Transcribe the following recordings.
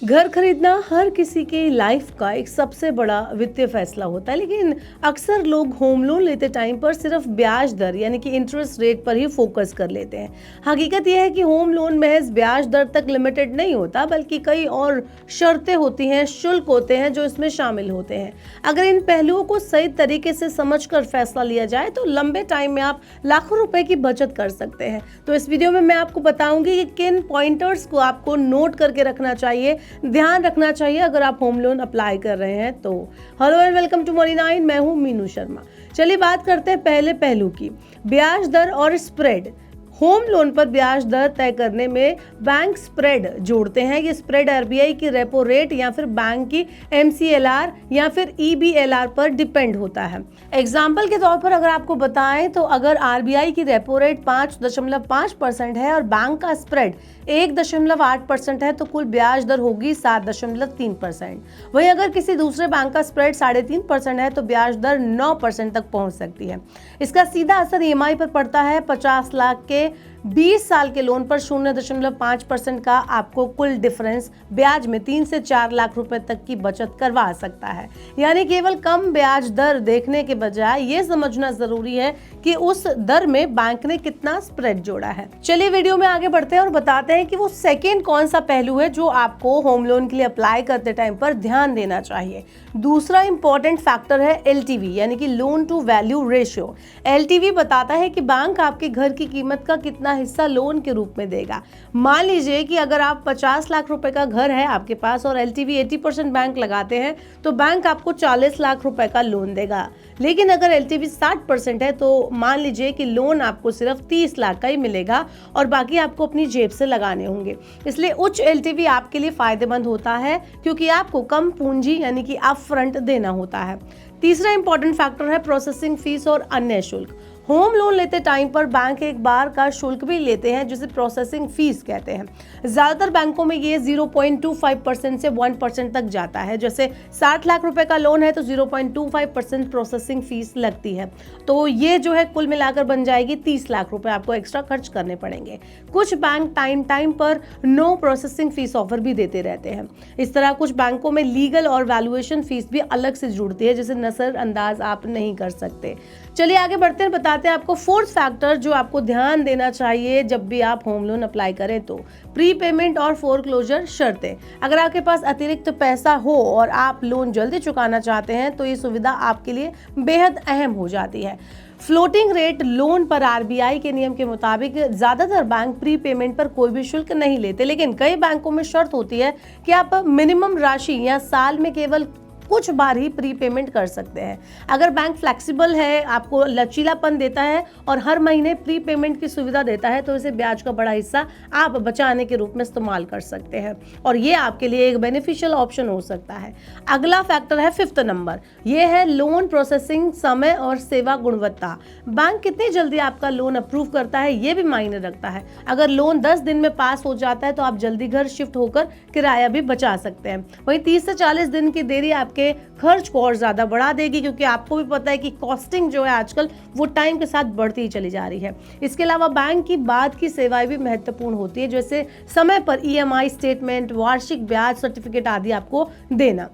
घर खरीदना हर किसी की लाइफ का एक सबसे बड़ा वित्तीय फैसला होता है, लेकिन अक्सर लोग होम लोन लेते टाइम पर सिर्फ ब्याज दर यानी कि इंटरेस्ट रेट पर ही फोकस कर लेते हैं। हकीकत यह है कि होम लोन महज ब्याज दर तक लिमिटेड नहीं होता, बल्कि कई और शर्तें होती हैं, शुल्क होते हैं जो इसमें शामिल होते हैं। अगर इन पहलुओं को सही तरीके से समझकर फैसला लिया जाए तो लंबे टाइम में आप लाखों रुपए की बचत कर सकते हैं। तो इस वीडियो में मैं आपको बताऊंगी कि किन पॉइंटर्स को आपको नोट करके रखना चाहिए, ध्यान रखना चाहिए अगर आप होम लोन अप्लाई कर रहे हैं तो। हेलो एंड वेलकम टू मनी9, मैं हूं मीनू शर्मा। चलिए बात करते हैं पहले पहलू की, ब्याज दर और स्प्रेड। होम लोन पर ब्याज दर तय करने में बैंक स्प्रेड जोड़ते हैं। ये स्प्रेड आरबीआई की रेपो रेट या फिर बैंक की एमसीएलआर या फिर ईबीएलआर पर डिपेंड होता है। एग्जाम्पल के तौर पर अगर आपको बताएं तो अगर आरबीआई की रेपो रेट 5.5% है और बैंक का स्प्रेड 1.8% है तो कुल ब्याज दर होगी 7.3%। वहीं अगर किसी दूसरे बैंक का स्प्रेड 3.5% है तो ब्याज दर 9% तक पहुंच सकती है। इसका सीधा असर ईएमआई पर पड़ता है। 50 लाख के 20 साल के लोन पर 0.5% का आपको कुल डिफरेंस ब्याज में 3 से 4 लाख रुपए तक की बचत करवा सकता है। यानी केवल कम ब्याज दर देखने के बजाय ये समझना जरूरी है कि उस दर में बैंक ने कितना स्प्रेड जोड़ा है। चलिए वीडियो में आगे बढ़ते हैं और बताते हैं कि वो सेकेंड कौन सा पहलू है जो आपको होम लोन के लिए अप्लाई करते टाइम पर ध्यान देना चाहिए। दूसरा इंपॉर्टेंट फैक्टर है एलटीवी यानी कि loan to value ratio. LTV बताता है कि बैंक आपके घर की कीमत का कितना हिस्सा लोन के रूप में देगा। मान लीजिए कि अगर आप 50 लाख रुपए का घर है आपके पास और एलटीवी 80% बैंक लगाते हैं तो बैंक आपको 40 लाख रुपए का लोन देगा। लेकिन अगर एलटीवी 60% है तो मान लीजिए कि लोन आपको सिर्फ 30 लाख का ही मिलेगा और बाकी आपको अपनी जेब से लगाने होंगे। इसलिए उच्च एलटीवी आपके लिए फायदेमंद होता है क्योंकि आपको कम पूंजी यानी कि अपफ्रंट देना होता है। तीसरा इंपॉर्टेंट फैक्टर है प्रोसेसिंग फीस और अन्य शुल्क। होम लोन लेते टाइम पर बैंक एक बार का शुल्क भी लेते हैं जिसे प्रोसेसिंग फीस कहते हैं। ज्यादातर बैंकों में ये 0.25% से 1% तक जाता है। जैसे 60 लाख रुपए का लोन है तो 0.25% प्रोसेसिंग फीस लगती है। तो ये जो है कुल मिलाकर बन जाएगी 30 लाख रुपए आपको एक्स्ट्रा खर्च करने पड़ेंगे। कुछ बैंक टाइम पर नो प्रोसेसिंग फीस ऑफर भी देते रहते हैं। इस तरह कुछ बैंकों में लीगल और वैल्यूएशन फीस भी अलग से जुड़ती है जिसे नजरअंदाज आप नहीं कर सकते। चलिए आगे बढ़ते हैं, बताते हैं आपको फोर्थ फैक्टर जो आपको ध्यान देना चाहिए जब भी आप होम लोन अप्लाई करें तो प्री पेमेंट और फोरक्लोजर शर्तें। अगर आपके पास अतिरिक्त पैसा हो और आप लोन जल्दी चुकाना चाहते हैं तो ये सुविधा आपके लिए बेहद अहम हो जाती है। फ्लोटिंग रेट लोन पर आरबीआई के नियम के मुताबिक ज्यादातर बैंक प्री पेमेंट पर कोई भी शुल्क नहीं लेते, लेकिन कई बैंकों में शर्त होती है कि आप मिनिमम राशि या साल में केवल कुछ बार ही प्री पेमेंट कर सकते हैं। अगर बैंक फ्लेक्सिबल है, आपको लचीलापन देता है और हर महीने प्री पेमेंट की सुविधा देता है तो इसे ब्याज का बड़ा हिस्सा आप बचाने के रूप में इस्तेमाल कर सकते हैं और ये आपके लिए एक बेनिफिशियल ऑप्शन हो सकता है। अगला फैक्टर है फिफ्थ नंबर, ये है लोन प्रोसेसिंग समय और सेवा गुणवत्ता। बैंक कितनी जल्दी आपका लोन अप्रूव करता है ये भी मायने रखता है। अगर लोन 10 दिन में पास हो जाता है तो आप जल्दी घर शिफ्ट होकर किराया भी बचा सकते हैं। वहीं 30 से 40 दिन की देरी आपके खर्च को और ज्यादा बढ़ा देगी क्योंकि आपको भी पता है कि कॉस्टिंग जो है आजकल वो टाइम के साथ बढ़ती ही चली जा रही है। इसके अलावा बैंक की बाद की सेवाएं भी महत्वपूर्ण होती है, जैसे समय पर ईएमआई स्टेटमेंट, वार्षिक ब्याज सर्टिफिकेट आदि आपको देना।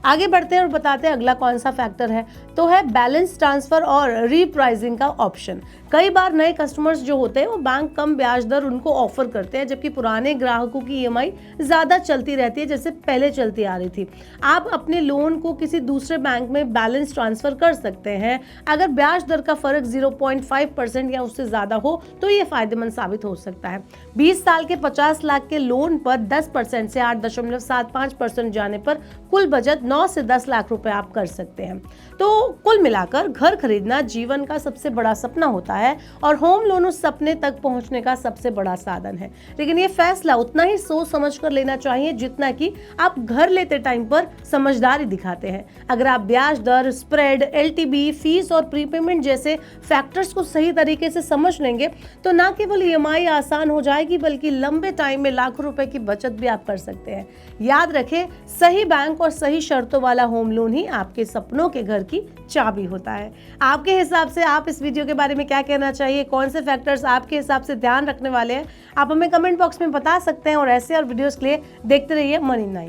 आगे बढ़ते हैं और बताते हैं अगला कौन सा फैक्टर है, तो है बैलेंस ट्रांसफर और रीप्राइसिंग का ऑप्शन। कई बार नए कस्टमर्स जो होते हैं वो बैंक कम ब्याज दर उनको ऑफर करते हैं जबकि पुराने ग्राहकों की ईएमआई ज्यादा चलती रहती है जैसे पहले चलती आ रही थी। आप अपने लोन को किसी दूसरे बैंक में बैलेंस ट्रांसफर कर सकते हैं। अगर ब्याज दर का फर्क 0.5% या उससे ज्यादा हो तो ये फायदेमंद साबित हो सकता है। 20 साल के 50 लाख के लोन पर 10% से 8.75% जाने पर कुल बचत 9 से 10 लाख रुपए आप कर सकते हैं। तो कुल मिलाकर घर खरीदना जीवन का सबसे बड़ा सपना होता है और होम लोन उस सपने तक पहुंचने का सबसे बड़ा साधन है। लेकिन ये फैसला उतना ही सोच समझ कर लेना चाहिए जितना कि आप घर लेते टाइम पर समझदारी दिखाते हैं। अगर आप ब्याज दर, स्प्रेड, एलटीवी, फीस और प्रीपेमेंट जैसे फैक्टर्स को सही तरीके से समझ लेंगे तो ना केवल ईएमआई आसान हो जाएगी बल्कि लंबे टाइम में लाखों रुपए की बचत भी आप कर सकते हैं। याद रखें, सही बैंक और सही शर्त शर्तों वाला होम लोन ही आपके सपनों के घर की चाबी होता है। आपके हिसाब से आप इस वीडियो के बारे में क्या कहना चाहिए, कौन से फैक्टर्स आपके हिसाब से ध्यान रखने वाले हैं, आप हमें कमेंट बॉक्स में बता सकते हैं। और ऐसे और वीडियोस के लिए देखते रहिए मनी9।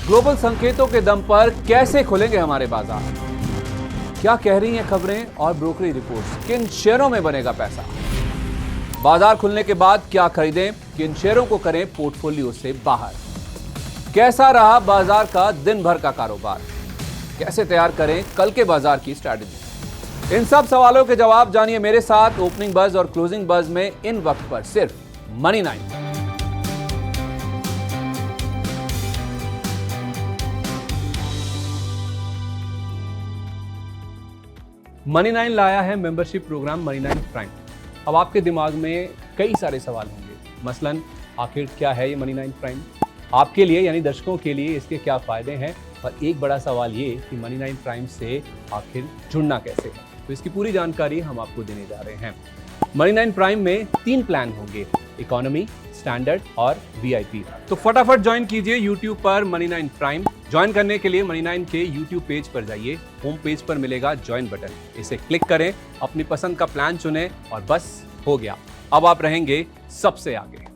ग्लोबल संकेतों के दम पर कैसे खुलेंगे हमारे बाजार, क्या कह रही हैं खबरें और ब्रोकरी रिपोर्ट्स, किन शेयरों में बनेगा पैसा, बाजार खुलने के बाद क्या खरीदें, किन शेयरों को करें पोर्टफोलियो से बाहर, कैसा रहा बाजार का दिन भर का कारोबार, कैसे तैयार करें कल के बाजार की स्ट्रैटेजी। इन सब सवालों के जवाब जानिए मेरे साथ ओपनिंग बज और क्लोजिंग बज में इन वक्त पर सिर्फ मनी9। मनी9 लाया है मेंबरशिप प्रोग्राम मनी9 प्राइम। अब आपके दिमाग में कई सारे सवाल होंगे, मसलन आखिर क्या है ये मनी9 प्राइम, आपके लिए यानी दर्शकों के लिए इसके क्या फायदे हैं, और एक बड़ा सवाल ये कि मनी9 प्राइम से आखिर जुड़ना कैसे है। तो इसकी पूरी जानकारी हम आपको देने जा रहे हैं। मनी9 प्राइम में 3 प्लान होंगे, इकोनॉमी, स्टैंडर्ड और वीआईपी। तो फटाफट ज्वाइन कीजिए यूट्यूब पर मनी9 प्राइम। ज्वाइन करने के लिए मनी9 के यूट्यूब पेज पर जाइए, होम पेज पर मिलेगा ज्वाइन बटन, इसे क्लिक करें, अपनी पसंद का प्लान चुनें और बस हो गया, अब आप रहेंगे सबसे आगे।